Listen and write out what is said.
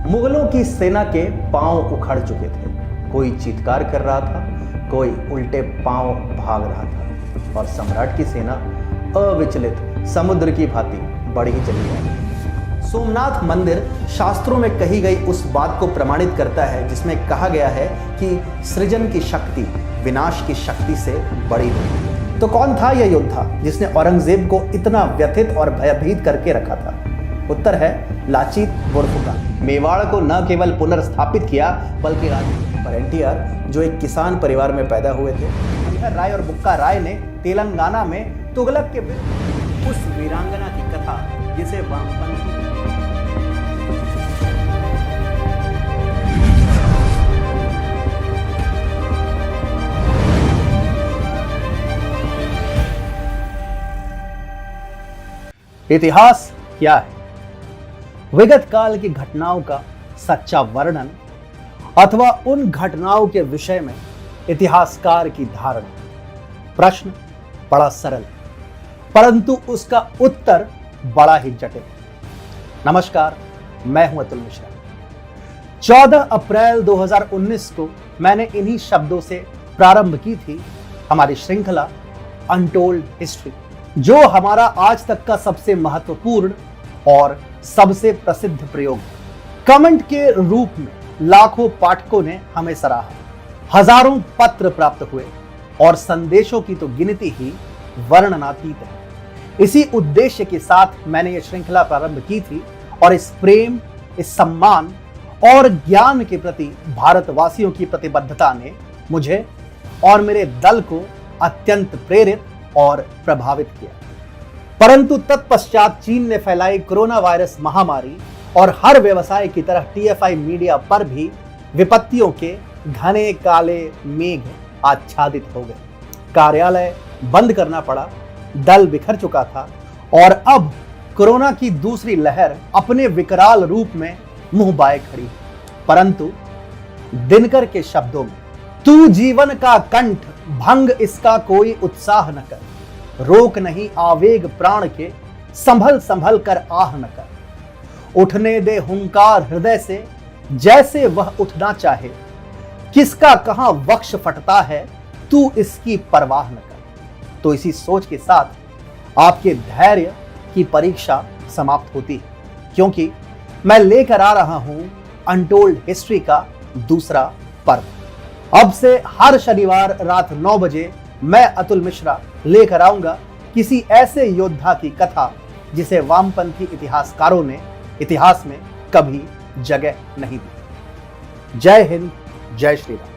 मुगलों की सेना के पांव उखड़ चुके थे। कोई चीत्कार कर रहा था, कोई उल्टे पांव भाग रहा था और सम्राट की सेना अविचलित समुद्र की भांति बढ़ी चली गई। सोमनाथ मंदिर शास्त्रों में कही गई उस बात को प्रमाणित करता है जिसमें कहा गया है कि सृजन की शक्ति विनाश की शक्ति से बड़ी है। तो कौन था यह योद्धा जिसने औरंगजेब को इतना व्यथित और भयभीत करके रखा था? उत्तर है लाचित बोरफुकन। मेवाड़ को न केवल पुनर्स्थापित किया बल्कि पर एनटीआर जो एक किसान परिवार में पैदा हुए थे, हरिहर राय और बुक्का राय ने तेलंगाना में तुगलक के विरुद्ध उस वीरांगना की कथा जिसे वामपंथी इतिहास क्या है? विगत काल की घटनाओं का सच्चा वर्णन अथवा उन घटनाओं के विषय में इतिहासकार की धारणा। प्रश्न बड़ा सरल परंतु उसका उत्तर बड़ा ही जटिल। नमस्कार, मैं हूं अतुल मिश्रा। 14 अप्रैल 2019 को मैंने इन्हीं शब्दों से प्रारंभ की थी हमारी श्रृंखला अनटोल्ड हिस्ट्री, जो हमारा आज तक का सबसे महत्वपूर्ण और सबसे प्रसिद्ध प्रयोग। कमेंट के रूप में लाखों पाठकों ने हमें सराहा, हजारों पत्र प्राप्त हुए और संदेशों की तो गिनती ही वर्णनातीत है। इसी उद्देश्य के साथ मैंने यह श्रृंखला प्रारंभ की थी और इस प्रेम, इस सम्मान और ज्ञान के प्रति भारतवासियों की प्रतिबद्धता ने मुझे और मेरे दल को अत्यंत प्रेरित और प्रभावित किया। परंतु तत्पश्चात चीन ने फैलाई कोरोना वायरस महामारी और हर व्यवसाय की तरह टीएफआई मीडिया पर भी विपत्तियों के घने काले मेघ आच्छादित हो गए। कार्यालय बंद करना पड़ा, दल बिखर चुका था और अब कोरोना की दूसरी लहर अपने विकराल रूप में मुंह बाए खड़ी। परंतु दिनकर के शब्दों में, तू जीवन का कंठ भंग इसका कोई उत्साह न कर, रोक नहीं आवेग प्राण के संभल संभल कर आह न कर, उठने दे हुंकार हृदय से जैसे वह उठना चाहे, किसका कहां वक्ष फटता है तू इसकी परवाह न कर। तो इसी सोच के साथ आपके धैर्य की परीक्षा समाप्त होती है, क्योंकि मैं लेकर आ रहा हूं अनटोल्ड हिस्ट्री का दूसरा पर्व। अब से हर शनिवार रात 9 बजे मैं अतुल मिश्रा लेकर आऊंगा किसी ऐसे योद्धा की कथा जिसे वामपंथी इतिहासकारों ने इतिहास में कभी जगह नहीं दी। जय हिंद, जय श्री राम।